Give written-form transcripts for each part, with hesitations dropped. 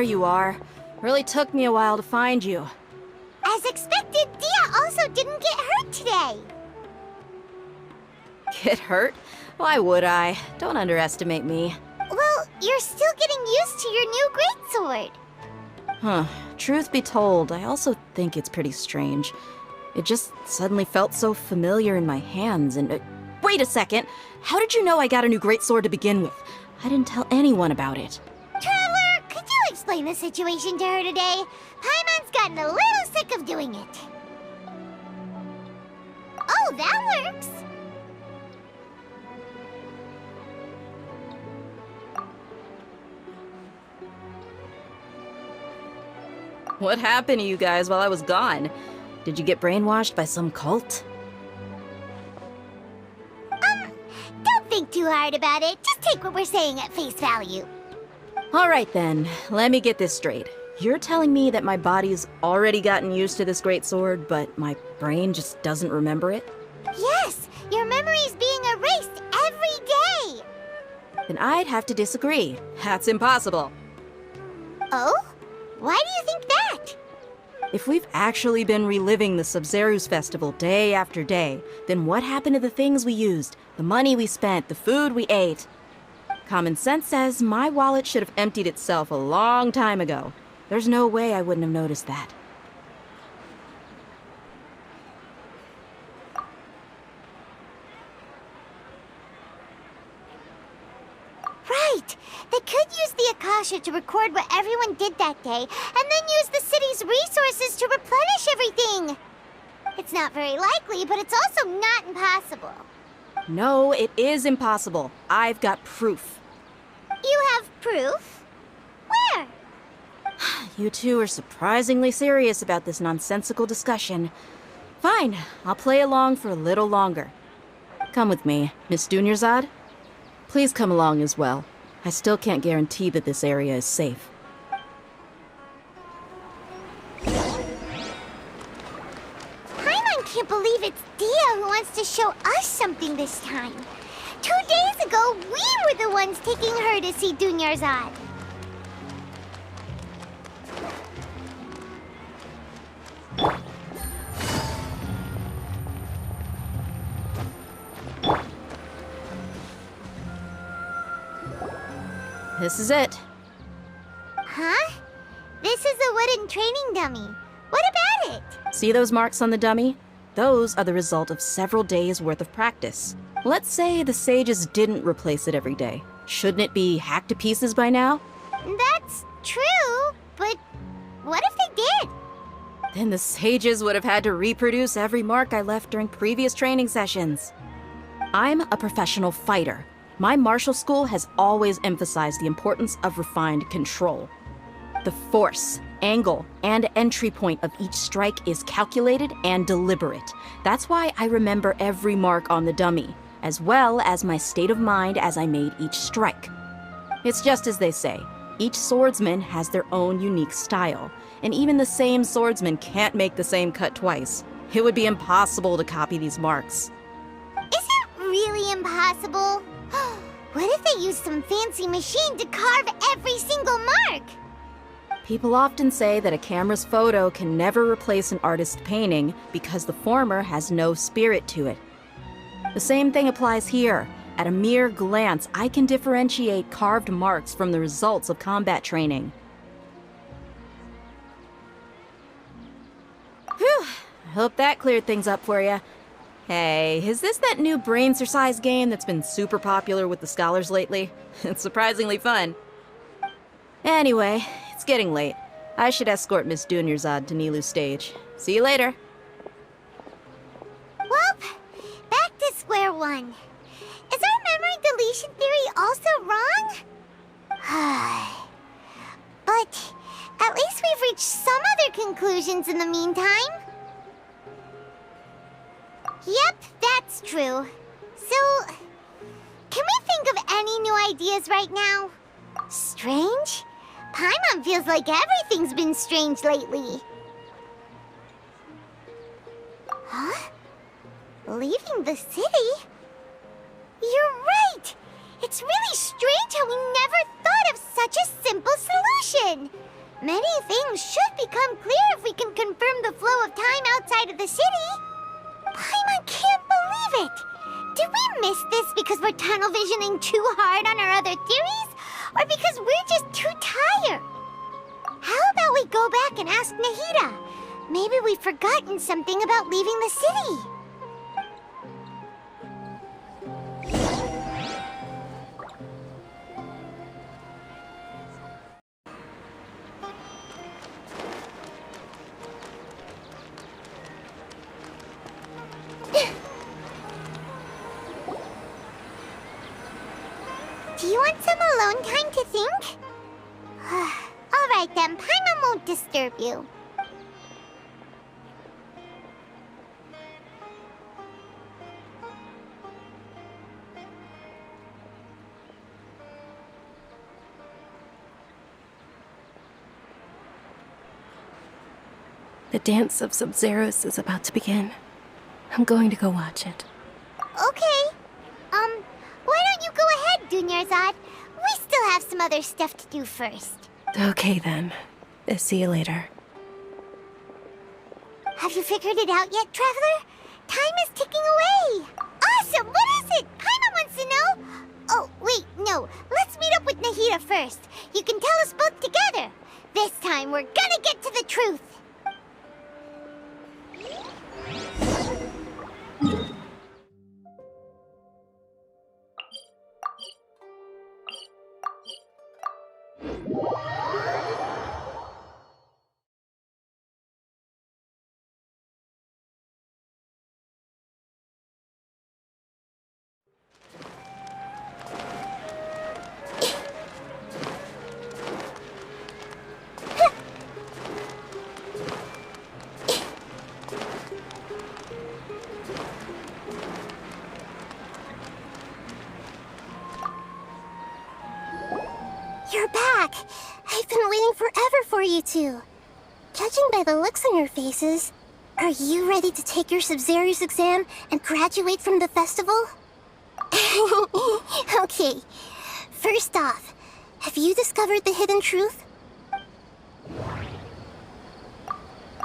there you are. Really took me a while to find you. As expected, Dia also didn't get hurt today. Get hurt? Why would I? Don't underestimate me. Well, you're still getting used to your new greatsword. Huh. Truth be told, I also think it's pretty strange. It just suddenly felt so familiar in my hands and... wait a second! How did you know I got a new greatsword to begin with? I didn't tell anyone about it. Traveler, could you explain the situation to her today? Paimon's gotten a little sick of doing it. Oh, that works! What happened to you guys while I was gone? Did you get brainwashed by some cult? Don't think too hard about it. Just take what we're saying at face value. Alright then, let me get this straight. You're telling me that my body's already gotten used to this greatsword, but my brain just doesn't remember it? Yes, your memory's being erased every day! Then I'd have to disagree. That's impossible. Oh? Why do you think that? If we've actually been reliving the Sabzeruz festival day after day, then what happened to the things we used, the money we spent, the food we ate? Common sense says my wallet should have emptied itself a long time ago. There's no way I wouldn't have noticed that. Right! They could use the Akasha to record what everyone did that day, and then use the city's resources to replenish everything! It's not very likely, but it's also not impossible. No, it is impossible. I've got proof. You have proof? Where? You two are surprisingly serious about this nonsensical discussion. Fine, I'll play along for a little longer. Come with me, Miss Dunyarzad. Please come along as well. I still can't guarantee that this area is safe. Paimon can't believe it's Dia who wants to show us something this time. 2 days ago, we were the ones taking her to see Dunyarzad. This is it. Huh? This is a wooden training dummy. What about it? See those marks on the dummy? Those are the result of several days' worth of practice. Let's say the sages didn't replace it every day. Shouldn't it be hacked to pieces by now? That's true, but what if they did? Then the sages would have had to reproduce every mark I left during previous training sessions. I'm a professional fighter. My martial school has always emphasized the importance of refined control. The force, angle, and entry point of each strike is calculated and deliberate. That's why I remember every mark on the dummy, as well as my state of mind as I made each strike. It's just as they say, each swordsman has their own unique style, and even the same swordsman can't make the same cut twice. It would be impossible to copy these marks. Is it really impossible? What if they used some fancy machine to carve every single mark? People often say that a camera's photo can never replace an artist's painting because the former has no spirit to it. The same thing applies here. At a mere glance, I can differentiate carved marks from the results of combat training. Whew, I hope that cleared things up for you. Hey, is this that new brain exercise game that's been super popular with the scholars lately? It's surprisingly fun. Anyway, it's getting late. I should escort Miss Dunyarzad to Nilu's stage. See you later. Well, back to square one. Is our memory deletion theory also wrong? But at least we've reached some other conclusions in the meantime. Yep, that's true. So, can we think of any new ideas right now? Strange? Paimon feels like everything's been strange lately. Huh? Leaving the city? You're right! It's really strange how we never thought of such a simple solution! Many things should become clear if we can confirm the flow of time outside of the city. Paimon can't believe it! Did we miss this because we're tunnel visioning too hard on our other theories? Or because we're just too tired? How about we go back and ask Nahida? Maybe we've forgotten something about leaving the city. Do you want some alone time to think? Alright then, Paimon won't disturb you. The dance of Sabzeruz is about to begin. I'm going to go watch it. Okay. Why don't you go ahead, Dunyarzad? We still have some other stuff to do first. Okay then. See you later. Have you figured it out yet, Traveler? Time is ticking away. Awesome! What is it? Paimon wants to know. Oh, wait, no. Let's meet up with Nahida first. You can tell us both together. This time, we're gonna get to the truth. You're back! I've been waiting forever for you two. Judging by the looks on your faces, are you ready to take your Sabzeruz exam and graduate from the festival? Okay, first off, have you discovered the hidden truth?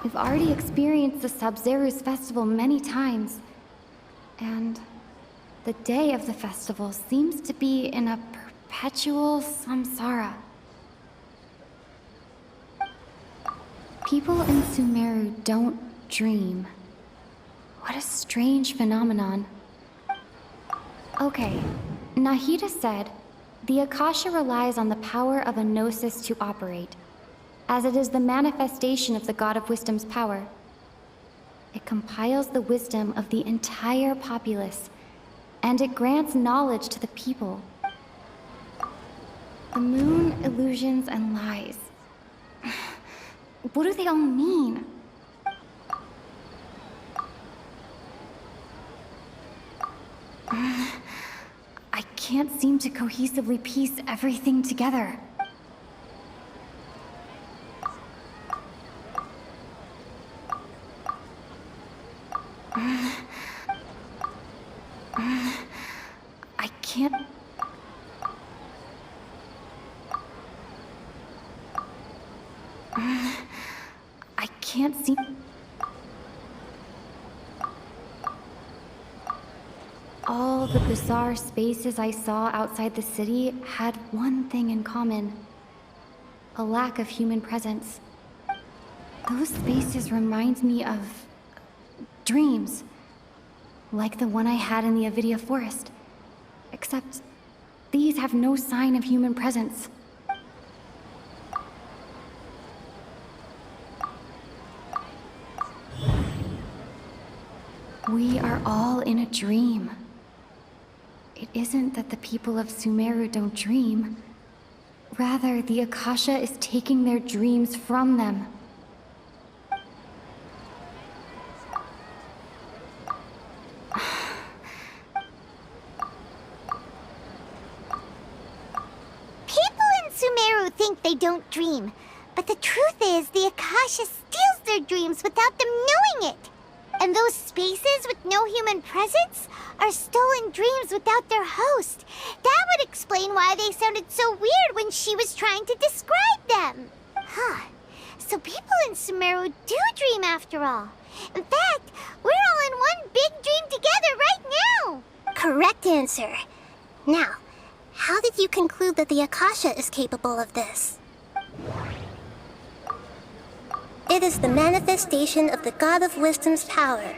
We've already experienced the Sabzeruz festival many times, and the day of the festival seems to be in a perpetual samsara. People in Sumeru don't dream. What a strange phenomenon. Okay, Nahida said, the Akasha relies on the power of a gnosis to operate, as it is the manifestation of the God of Wisdom's power. It compiles the wisdom of the entire populace, and it grants knowledge to the people. The moon, illusions, and lies. What do they all mean? I can't seem to cohesively piece everything together. I can't... I can't see... All the bizarre spaces I saw outside the city had one thing in common. A lack of human presence. Those spaces remind me of... dreams. Like the one I had in the Avidia forest. Except, these have no sign of human presence. We are all in a dream. It isn't that the people of Sumeru don't dream. Rather, the Akasha is taking their dreams from them. People in Sumeru think they don't dream, but the truth is the Akasha steals their dreams without them knowing it. And those spaces with no human presence are stolen dreams without their host. That would explain why they sounded so weird when she was trying to describe them. So people in Sumeru do dream after all. In fact, we're all in one big dream together right now. Correct answer. Now, how did you conclude that the Akasha is capable of this? It is the manifestation of the God of Wisdom's power.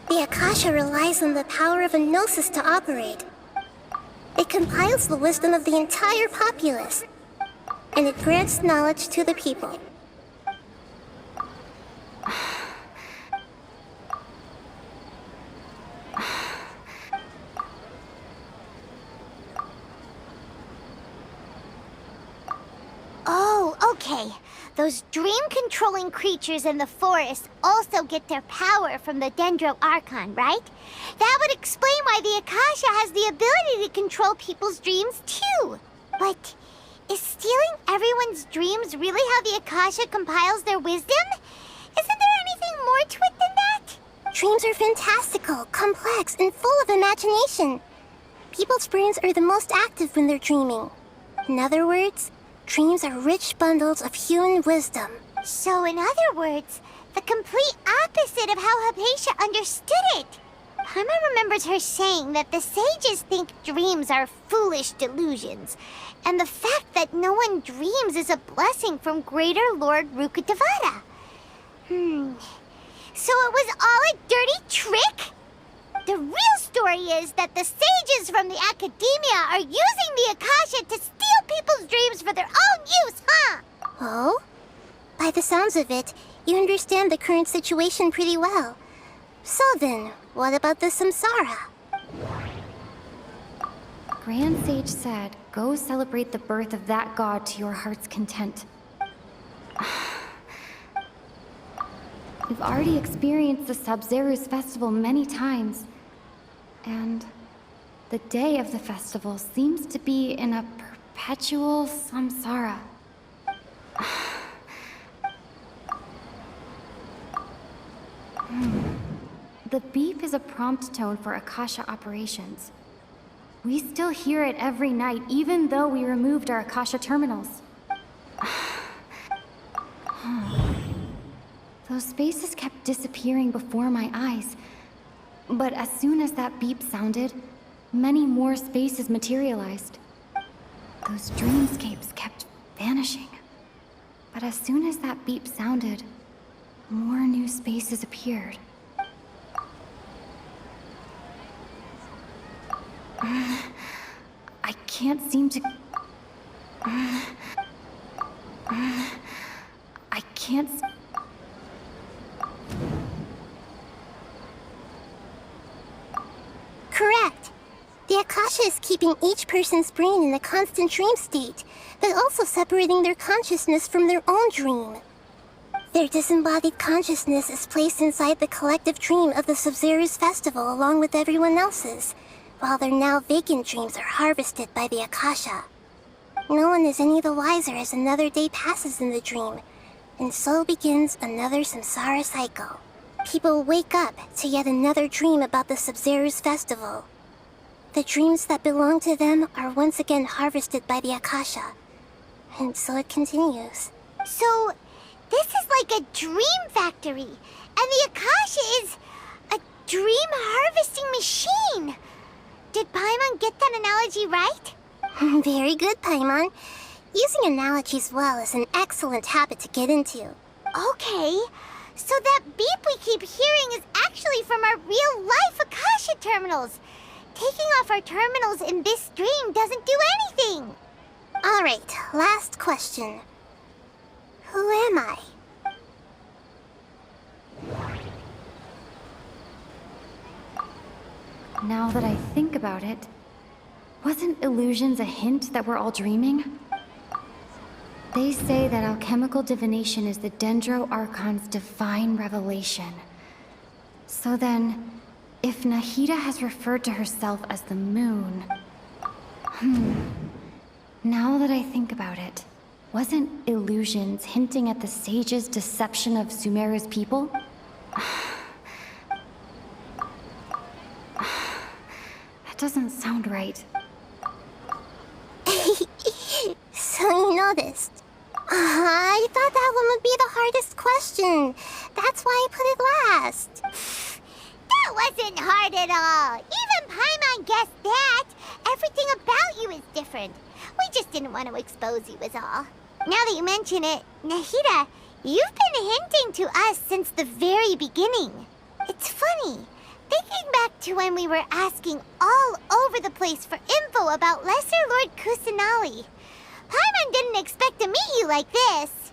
The Akasha relies on the power of a gnosis to operate. It compiles the wisdom of the entire populace, and it grants knowledge to the people. Oh, okay. Those dream-controlling creatures in the forest also get their power from the Dendro Archon, right? That would explain why the Akasha has the ability to control people's dreams, too. But is stealing everyone's dreams really how the Akasha compiles their wisdom? Isn't there anything more to it than that? Dreams are fantastical, complex, and full of imagination. People's brains are the most active when they're dreaming. In other words, dreams are rich bundles of human wisdom. So in other words, the complete opposite of how Hypatia understood it. Paimon remembers her saying that the sages think dreams are foolish delusions, and the fact that no one dreams is a blessing from Greater Lord Rukkhadevata. So it was all a dirty trick? The real story is that the sages from the academia are using the Akasha to steal people's dreams for their own use, huh? Oh? By the sounds of it, you understand the current situation pretty well. So then, what about the samsara? Grand Sage said, go celebrate the birth of that god to your heart's content. We've already experienced the Sabzeruz festival many times. And the day of the festival seems to be in a perpetual samsara. The beep is a prompt tone for Akasha operations. We still hear it every night, even though we removed our Akasha terminals. Those spaces kept disappearing before my eyes. But as soon as that beep sounded, many more spaces materialized. Those dreamscapes kept vanishing. But as soon as that beep sounded, more new spaces appeared. I can't seem to... I can't... Correct. The Akasha is keeping each person's brain in a constant dream state, but also separating their consciousness from their own dream. Their disembodied consciousness is placed inside the collective dream of the Sabzeruz festival along with everyone else's, while their now vacant dreams are harvested by the Akasha. No one is any the wiser as another day passes in the dream, and so begins another samsara cycle. People wake up to yet another dream about the Sabzeruz festival. The dreams that belong to them are once again harvested by the Akasha, and so it continues. So, this is like a dream factory, and the Akasha is a dream harvesting machine. Did Paimon get that analogy right? Very good, Paimon. Using analogies well is an excellent habit to get into. Okay, so that beep we keep hearing is actually from our real-life Akasha terminals. Taking off our terminals in this dream doesn't do anything. Alright, last question. Who am I? Now that I think about it, wasn't illusions a hint that we're all dreaming? They say that alchemical divination is the Dendro Archon's divine revelation. So then, if Nahida has referred to herself as the moon... Now that I think about it, wasn't illusions hinting at the sage's deception of Sumeru's people? That doesn't sound right. So you noticed. I thought that one would be the hardest question. That's why I put it last. That wasn't hard at all. Even Paimon guessed that. Everything about you is different. We just didn't want to expose you is all. Now that you mention it, Nahida, you've been hinting to us since the very beginning. It's funny, thinking back to when we were asking all over the place for info about Lesser Lord Kusanali. Paimon didn't expect to meet you like this.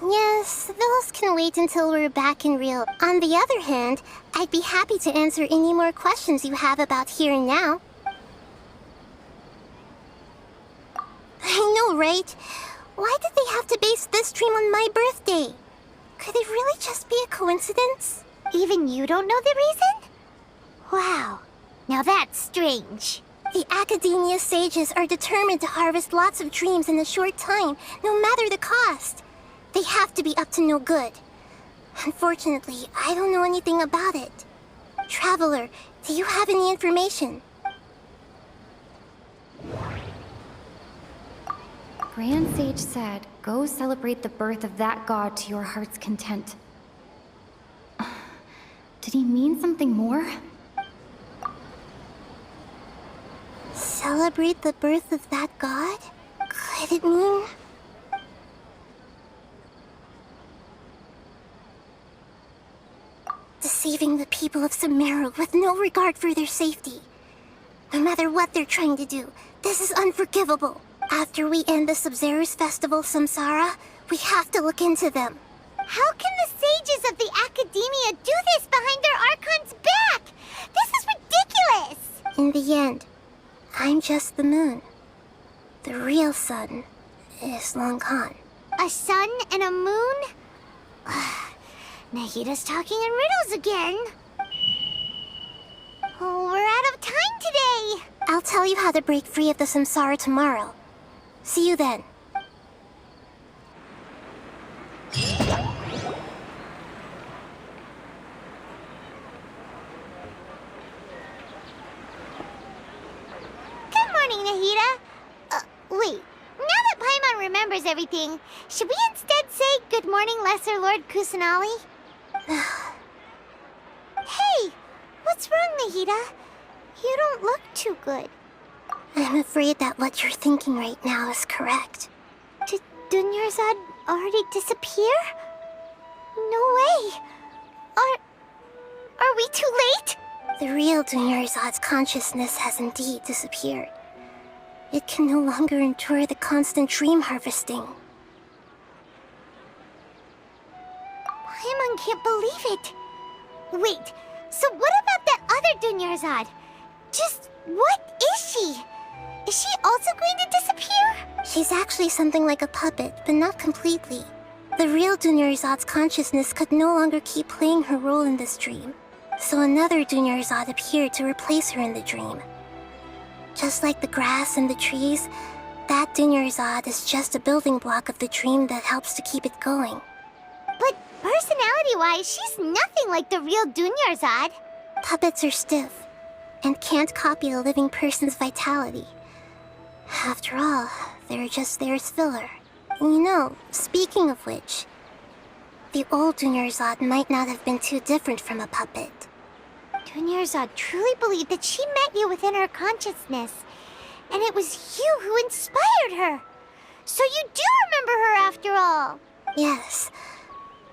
Yes, those can wait until we're back in real. On the other hand, I'd be happy to answer any more questions you have about here and now. I know, right? Why did they have to base this dream on my birthday? Could it really just be a coincidence? Even you don't know the reason? Wow, now that's strange. The Academia sages are determined to harvest lots of dreams in a short time, no matter the cost. They have to be up to no good. Unfortunately, I don't know anything about it. Traveler, do you have any information? Grand Sage said, go celebrate the birth of that god to your heart's content. Did he mean something more? Celebrate the birth of that god? Could it mean... deceiving the people of Sumeru with no regard for their safety? No matter what they're trying to do, this is unforgivable. After we end the Sabzeruz festival Samsara, we have to look into them. How can the sages of the Academia do this behind their Archon's back? This is ridiculous! In the end, I'm just the moon. The real sun is long gone. A sun and a moon? Nahida's talking in riddles again. Oh, we're out of time today. I'll tell you how to break free of the samsara tomorrow. See you then. Good morning, Nahida. Wait. Now that Paimon remembers everything, should we instead say good morning, Lesser Lord Kusanali? Hey, what's wrong, Nahida? You don't look too good. I'm afraid that what you're thinking right now is correct. Did Dunyarzad already disappear? No way. Are we too late? The real Dunyarzad's consciousness has indeed disappeared. It can no longer endure the constant dream harvesting. Paimon can't believe it. Wait, so what about that other Dunyarzad? Just what is she? Is she also going to disappear? She's actually something like a puppet, but not completely. The real Dunyarzad's consciousness could no longer keep playing her role in this dream. So another Dunyarzad appeared to replace her in the dream. Just like the grass and the trees, that Dunyarzad is just a building block of the dream that helps to keep it going. But personality-wise, she's nothing like the real Dunyarzad. Puppets are stiff, and can't copy a living person's vitality. After all, they're just there as filler. You know, speaking of which, the old Dunyarzad might not have been too different from a puppet. Dunyarzad truly believed that she met you within her consciousness, and it was you who inspired her. So you do remember her after all. Yes.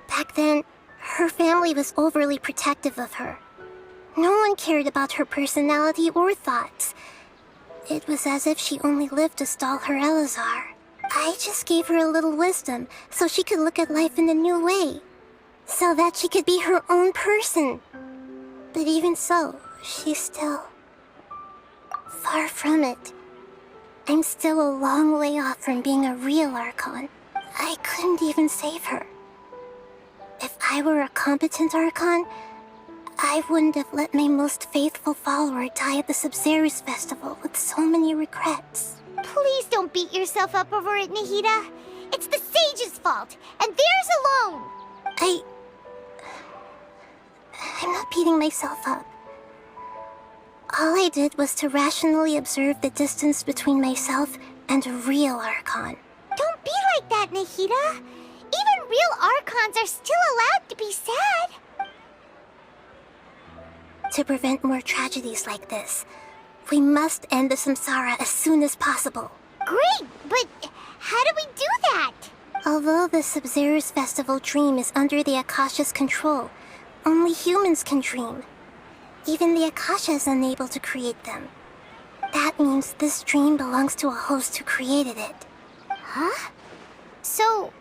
Back then, her family was overly protective of her. No one cared about her personality or thoughts. It was as if she only lived to stall her Elazar. I just gave her a little wisdom so she could look at life in a new way. So that she could be her own person. But even so, she's still... far from it. I'm still a long way off from being a real Archon. I couldn't even save her. If I were a competent Archon, I wouldn't have let my most faithful follower die at the Sabzeruz festival with so many regrets. Please don't beat yourself up over it, Nahida. It's the sage's fault, and theirs alone. I'm not beating myself up. All I did was to rationally observe the distance between myself and a real Archon. Don't be like that, Nahida. Even real Archons are still allowed to be sad. To prevent more tragedies like this, we must end the samsara as soon as possible. Great, but how do we do that? Although the Sabzeruz festival dream is under the Akasha's control, only humans can dream. Even the Akasha is unable to create them. That means this dream belongs to a host who created it. Huh? So,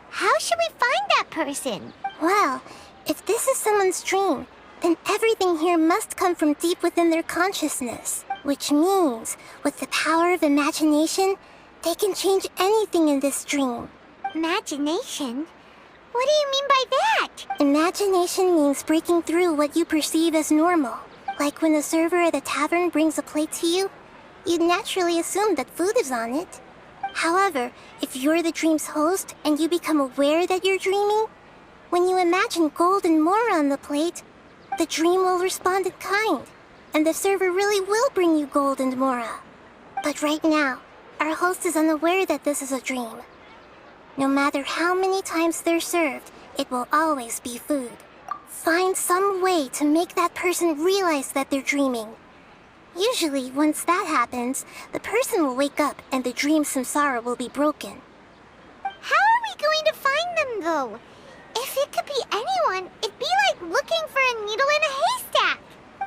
how should we find that person? Well, if this is someone's dream, then everything here must come from deep within their consciousness. Which means, with the power of imagination, they can change anything in this dream. Imagination? What do you mean by that? Imagination means breaking through what you perceive as normal. Like when a server at a tavern brings a plate to you, you'd naturally assume that food is on it. However, if you're the dream's host and you become aware that you're dreaming, when you imagine gold and more on the plate, the dream will respond in kind, and the server really will bring you gold and mora. But right now, our host is unaware that this is a dream. No matter how many times they're served, it will always be food. Find some way to make that person realize that they're dreaming. Usually, once that happens, the person will wake up and the dream samsara will be broken. How are we going to find them, though? If it could be anyone, it'd be like looking for a needle in a haystack.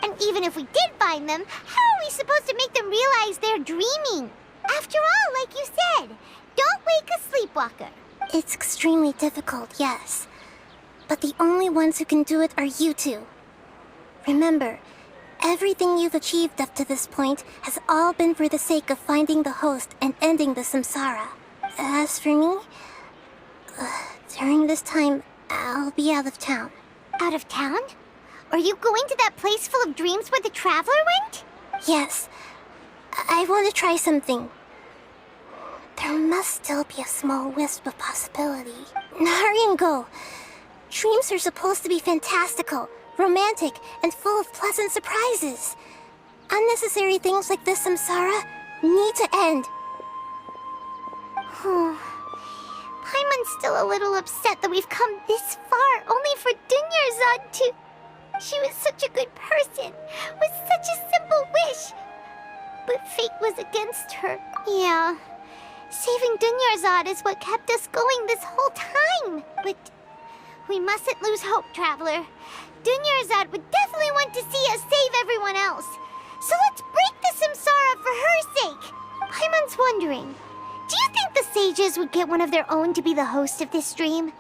And even if we did find them, how are we supposed to make them realize they're dreaming? After all, like you said, don't wake a sleepwalker. It's extremely difficult, yes. But the only ones who can do it are you two. Remember, everything you've achieved up to this point has all been for the sake of finding the host and ending the samsara. As for me, during this time, I'll be out of town. Out of town? Are you going to that place full of dreams where the Traveler went? Yes. I want to try something. There must still be a small wisp of possibility. Hurry and go. Dreams are supposed to be fantastical, romantic, and full of pleasant surprises. Unnecessary things like this samsara need to end. Paimon's still a little upset that we've come this far only for Dunyarzad to... She was such a good person, with such a simple wish. But fate was against her. Yeah. Saving Dunyarzad is what kept us going this whole time. But we mustn't lose hope, Traveler. Dunyarzad would definitely want to see us save everyone else. So let's break the samsara for her sake. Paimon's wondering, do you think the sages would get one of their own to be the host of this stream?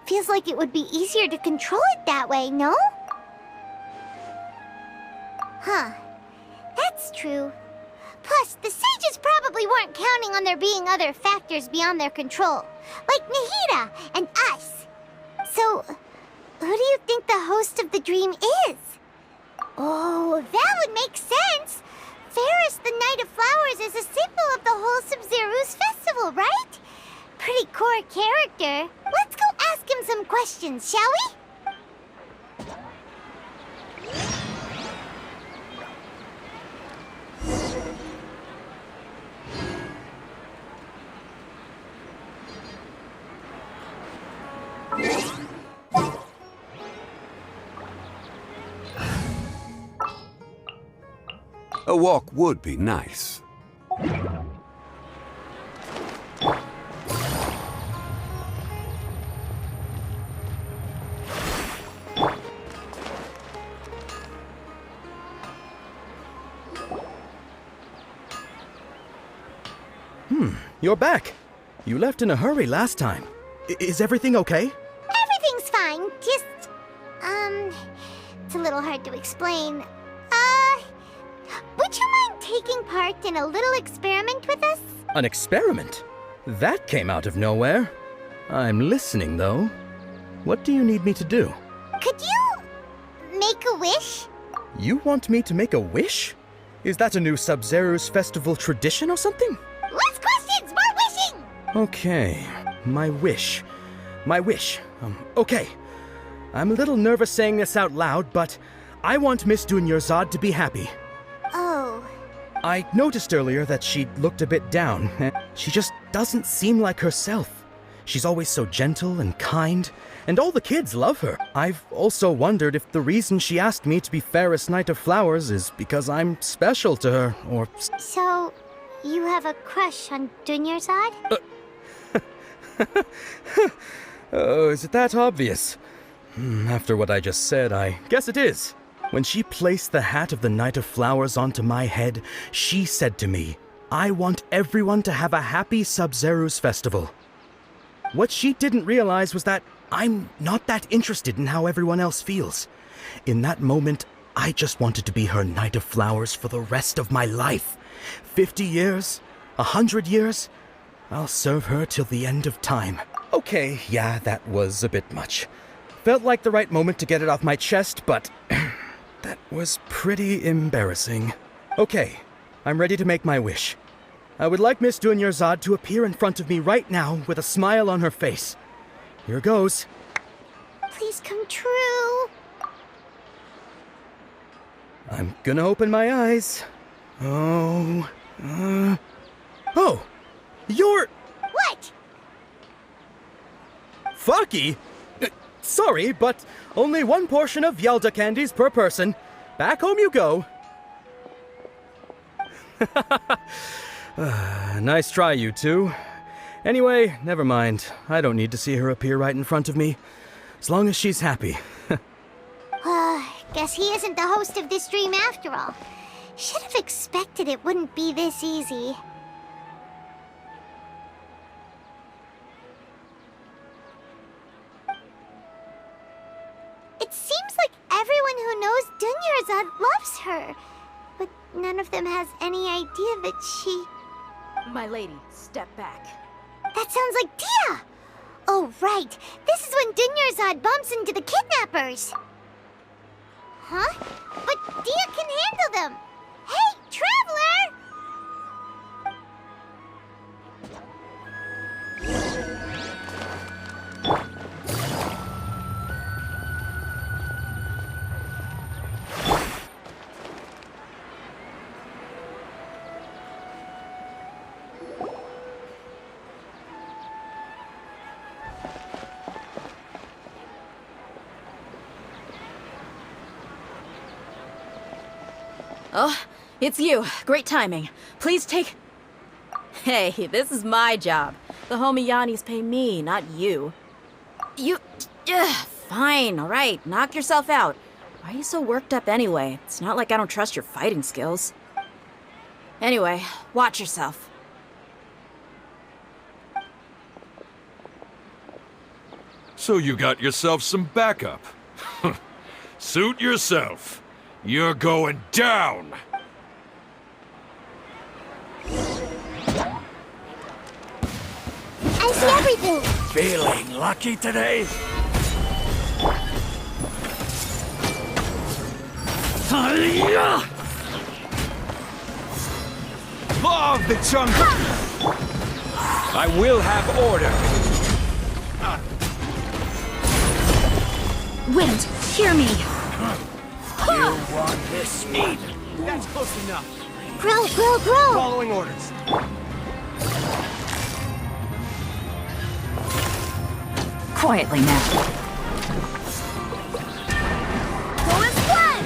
Feels like it would be easier to control it that way, no? Huh. That's true. Plus, the sages probably weren't counting on there being other factors beyond their control, like Nahida and us. So, who do you think the host of the dream is? Oh, that would make sense. Ferris, the Knight of Flowers, is a symbol of the whole Sabzeruz festival, right? Pretty core character. Let's go ask him some questions, shall we? A walk would be nice. You're back. You left in a hurry last time. Is everything okay? Everything's fine. Just, it's a little hard to explain. Would you mind taking part in a little experiment with us? An experiment? That came out of nowhere. I'm listening, though. What do you need me to do? Could you make a wish? You want me to make a wish? Is that a new Sabzeruz festival tradition or something? Less questions, more wishing! Okay, my wish. Okay. I'm a little nervous saying this out loud, but I want Miss Dunyarzad to be happy. Oh. I noticed earlier that she looked a bit down. She just doesn't seem like herself. She's always so gentle and kind, and all the kids love her. I've also wondered if the reason she asked me to be fairest Knight of Flowers is because I'm special to her, or... So, you have a crush on Dunyarzad? Oh, is it that obvious? After what I just said, I guess it is. When she placed the hat of the Knight of Flowers onto my head, she said to me, "I want everyone to have a happy Sabzeruz festival." What she didn't realize was that I'm not that interested in how everyone else feels. In that moment, I just wanted to be her Knight of Flowers for the rest of my life. 50 years? 100 years? I'll serve her till the end of time. Okay, yeah, that was a bit much. Felt like the right moment to get it off my chest, but that was pretty embarrassing. Okay, I'm ready to make my wish. I would like Miss Dunyarzad to appear in front of me right now with a smile on her face. Here goes. Please come true. I'm gonna open my eyes. Oh, you're... What? Fucky? Sorry, but only one portion of Yelda candies per person. Back home you go. Nice try, you two. Anyway, never mind. I don't need to see her appear right in front of me. As long as she's happy. Guess he isn't the host of this dream after all. Should have expected it wouldn't be this easy. It seems like everyone who knows Dunyarzad loves her. But none of them has any idea that she... My lady, step back. That sounds like Dia! Oh, right. This is when Dunyarzad bumps into the kidnappers. Huh? But Dia can handle them. Hey, Traveler! Oh, it's you. Great timing. Please take... Hey, this is my job. The homie Yannis pay me, not you. You... Fine, all right. Knock yourself out. Why are you so worked up anyway? It's not like I don't trust your fighting skills. Anyway, watch yourself. So you got yourself some backup. Suit yourself. You're going down! I see everything! Feeling lucky today? Law of the jungle! I will have order! Wind, hear me! You want this meat? That's close enough. Grow, grow, grow! Following orders. Quietly now. Go as one!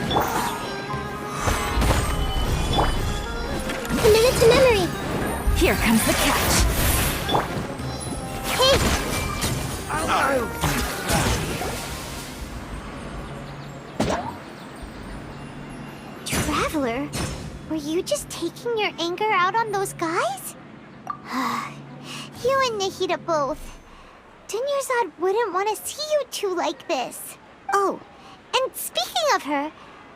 Commit it to memory! Here comes the catch. Hey! Traveler, were you just taking your anger out on those guys? You and Nahida both. Dunyarzad wouldn't want to see you two like this. Oh, and speaking of her,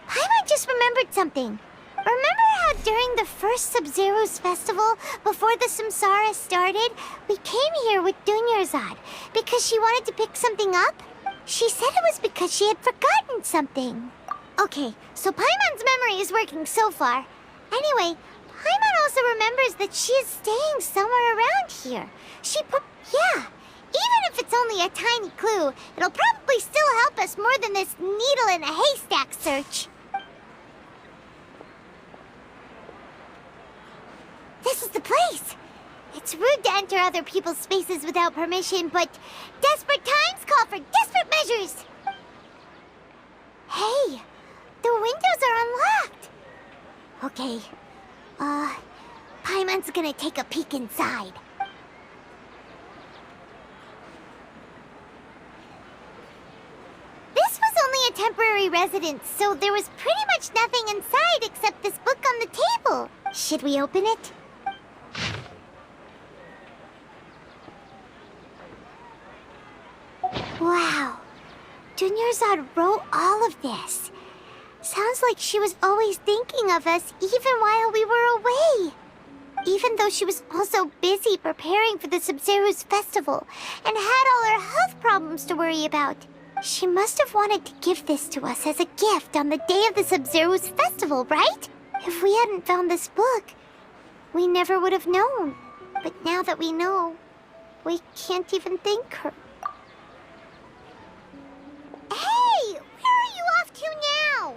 Paimon just remembered something. Remember how during the first Sabzeruz festival, before the Samsara started, we came here with Dunyarzad because she wanted to pick something up? She said it was because she had forgotten something. Okay, so Paimon's memory is working so far. Anyway, Paimon also remembers that she is staying somewhere around here. Yeah, even if it's only a tiny clue, it'll probably still help us more than this needle in a haystack search. This is the place. It's It's rude to enter other people's spaces without permission, but desperate times call for desperate measures! Hey, the windows are unlocked! Okay, Paimon's gonna take a peek inside. This was only a temporary residence, so there was pretty much nothing inside except this book on the table. Should we open it? Wow, Dunyarzad wrote all of this. Sounds like she was always thinking of us even while we were away. Even though she was also busy preparing for the Sabzeruz festival and had all her health problems to worry about. She must have wanted to give this to us as a gift on the day of the Sabzeruz festival, right? If we hadn't found this book, we never would have known. But now that we know, we can't even thank her. Hey! Where are you off to now?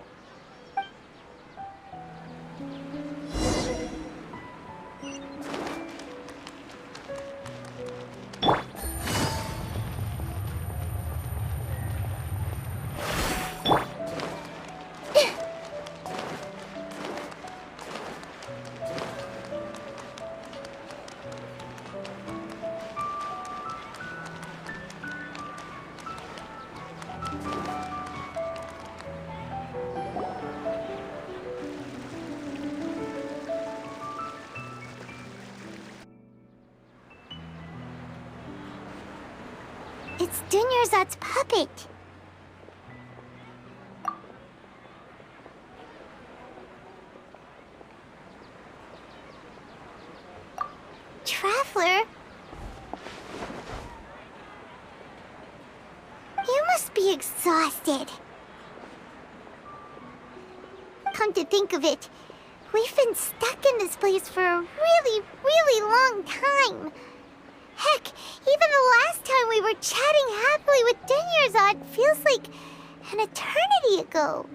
It's Dunyarzad's puppet. Traveler? You must be exhausted. Come to think of it, we've been stuck in this place for a really, really long time. Heck, even the last time we were chatting happily with Dunyarzad feels like an eternity ago.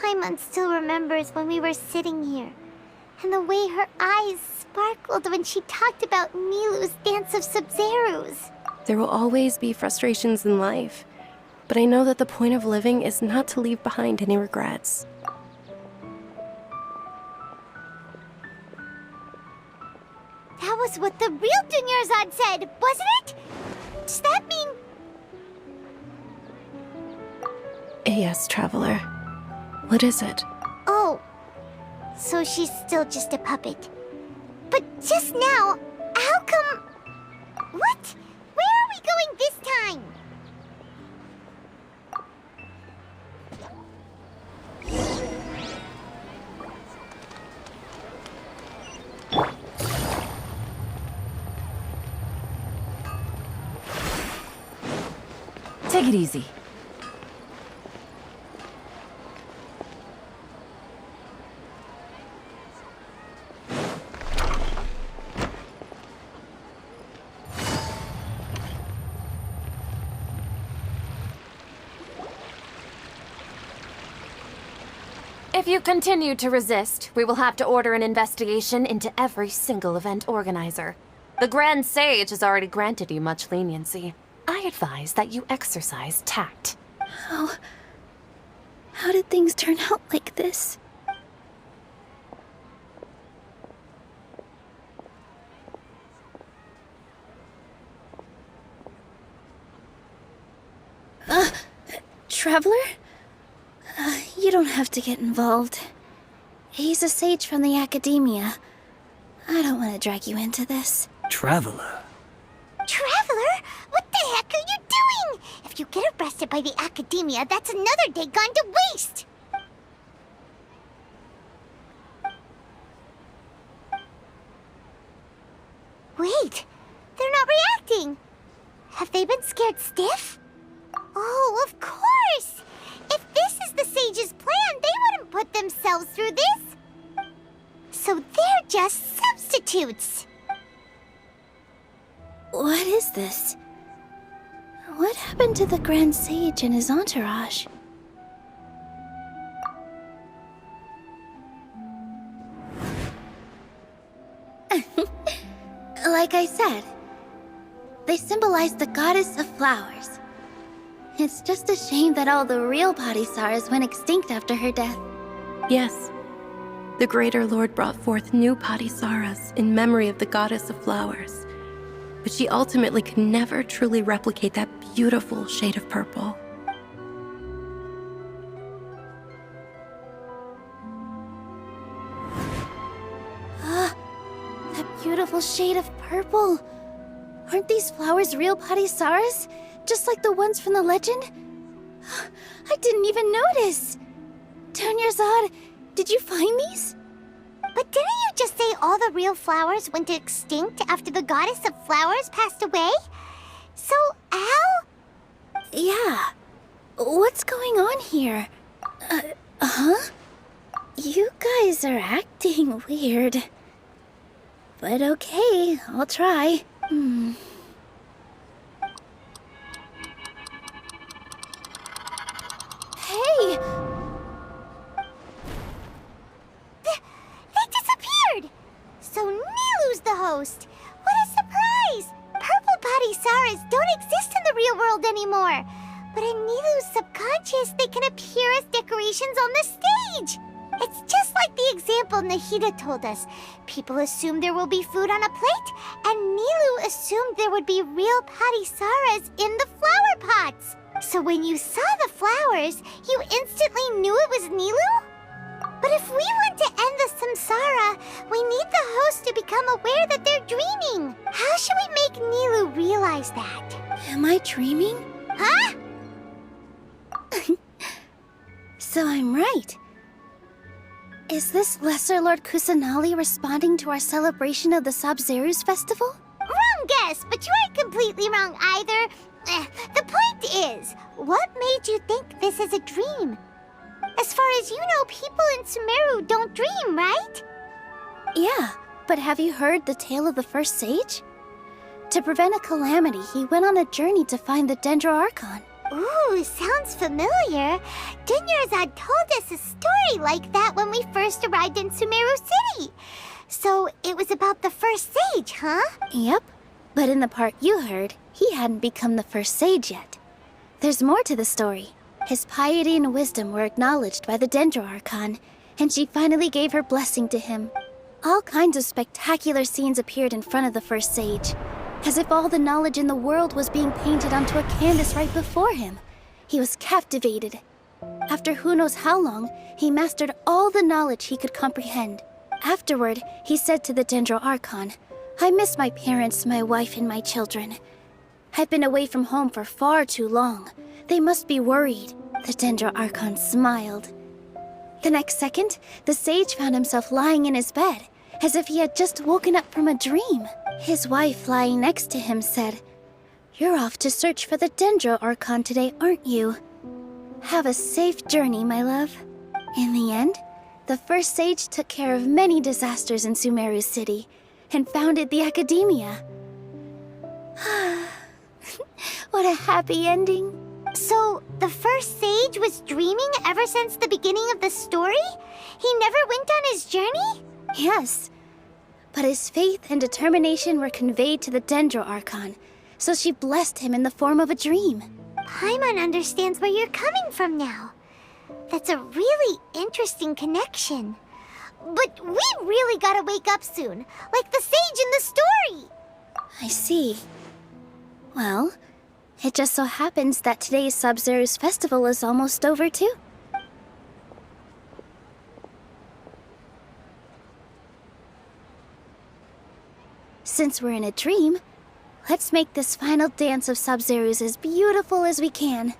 Paimon still remembers when we were sitting here, and the way her eyes sparkled when she talked about Nilou's Dance of Sabzeruz. There will always be frustrations in life, but I know that the point of living is not to leave behind any regrets. That was what the real Dunyarzad said, wasn't it? Does that mean... Yes, Traveler. What is it? Oh, so she's still just a puppet. But just now, how come... What? Where are we going this time? Take it easy. If you continue to resist, we will have to order an investigation into every single event organizer. The Grand Sage has already granted you much leniency. I advise that you exercise tact. How did things turn out like this? Traveler? You don't have to get involved. He's a sage from the academia. I don't want to drag you into this. Traveler? Traveler? What the heck are you doing? If you get arrested by the academia, that's another day gone to waste! Wait, they're not reacting. Have they been scared stiff? Oh, of course! If this this is the sage's plan, they wouldn't put themselves through this. So they're just substitutes. What is this? What happened to the Grand Sage and his entourage? Like I said, they symbolize the goddess of flowers. It's just a shame that all the real Patisaras went extinct after her death. Yes. The Greater Lord brought forth new Patisaras in memory of the goddess of flowers. But she ultimately could never truly replicate that beautiful shade of purple. That beautiful shade of purple. Aren't these flowers real Patisaras? Just like the ones from the legend? I didn't even notice. Dunyarzad, did you find these? But didn't you just say all the real flowers went extinct after the goddess of flowers passed away? So, how? Yeah. What's going on here? Huh? You guys are acting weird. But okay, I'll try. Hey! They disappeared! So Nilu's the host. What a surprise! Purple Patisaras don't exist in the real world anymore. But in Nilu's subconscious, they can appear as decorations on the stage. It's just like the example Nahida told us. People assume there will be food on a plate, and Nilu assumed there would be real Patisaras in the flower pots. So when you saw the flowers, you instantly knew it was Nilu? But if we want to end the samsara, we need the host to become aware that they're dreaming. How should we make Nilu realize that? Am I dreaming? Huh? So I'm right. Is this Lesser Lord Kusanali responding to our celebration of the Sabzeruz festival? Wrong guess, but you aren't completely wrong either. The point is, what made you think this is a dream? As far as you know, people in Sumeru don't dream, right? Yeah, but have you heard the tale of the first sage? To prevent a calamity, he went on a journey to find the Dendro Archon. Ooh, sounds familiar. Dunyarzad told us a story like that when we first arrived in Sumeru City. So it was about the first sage, huh? Yep, but in the part you heard, he hadn't become the first sage yet. There's more to the story. His piety and wisdom were acknowledged by the Dendro Archon, and she finally gave her blessing to him. All kinds of spectacular scenes appeared in front of the first sage, as if all the knowledge in the world was being painted onto a canvas right before him. He was captivated. After who knows how long, he mastered all the knowledge he could comprehend. Afterward, he said to the Dendro Archon, "I miss my parents, my wife, and my children. I've been away from home for far too long. They must be worried." The Dendro Archon smiled. The next second, the sage found himself lying in his bed, as if he had just woken up from a dream. His wife, lying next to him, said, "You're off to search for the Dendro Archon today, aren't you? Have a safe journey, my love." In the end, the first sage took care of many disasters in Sumeru City and founded the Academia. What a happy ending. So, the first sage was dreaming ever since the beginning of the story? He never went on his journey? Yes, but his faith and determination were conveyed to the Dendro Archon, so she blessed him in the form of a dream. Paimon understands where you're coming from now. That's a really interesting connection. But we really gotta wake up soon, like the sage in the story! I see. Well, it just so happens that today's Sabzeruz festival is almost over too. Since we're in a dream, let's make this final dance of Sabzeruz as beautiful as we can.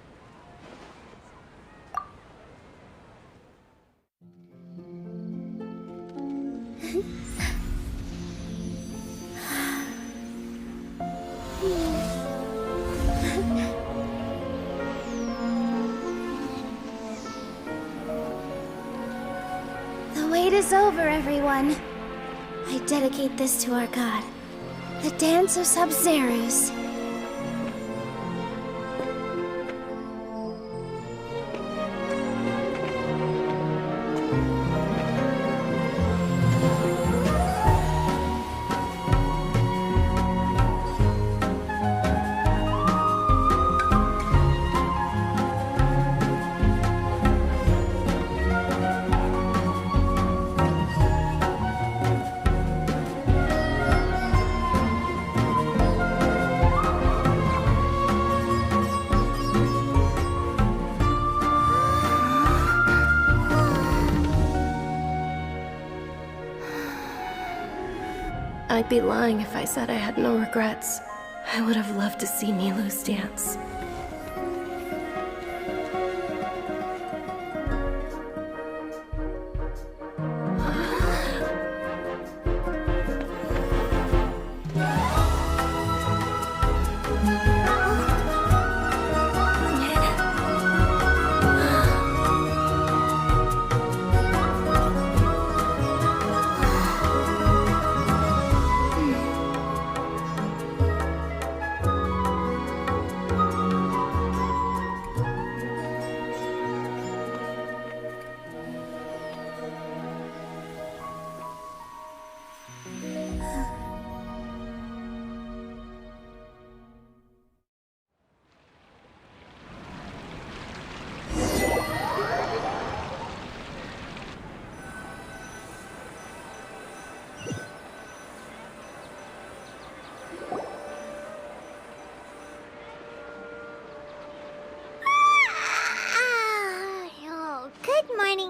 is over, everyone. I dedicate this to our god, the dance of Sabzeruz. I'd be lying if I said I had no regrets. I would have loved to see Nilou's dance.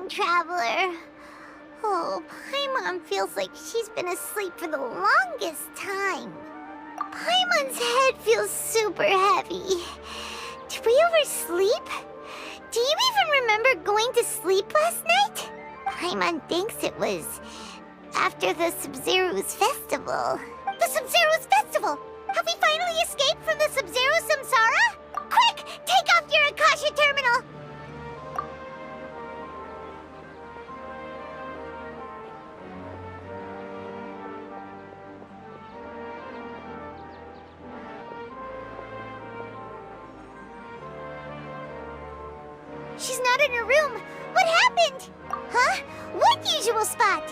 Traveler. Oh, Paimon feels like she's been asleep for the longest time. Paimon's head feels super heavy. Did we oversleep? Do you even remember going to sleep last night? Paimon thinks it was after the Sabzeruz festival. The Sabzeruz festival! Have we finally escaped from the Sabzeruz samsara? Quick! Take off your Akasha terminal! She's not in her room. What happened? Huh? What usual spot?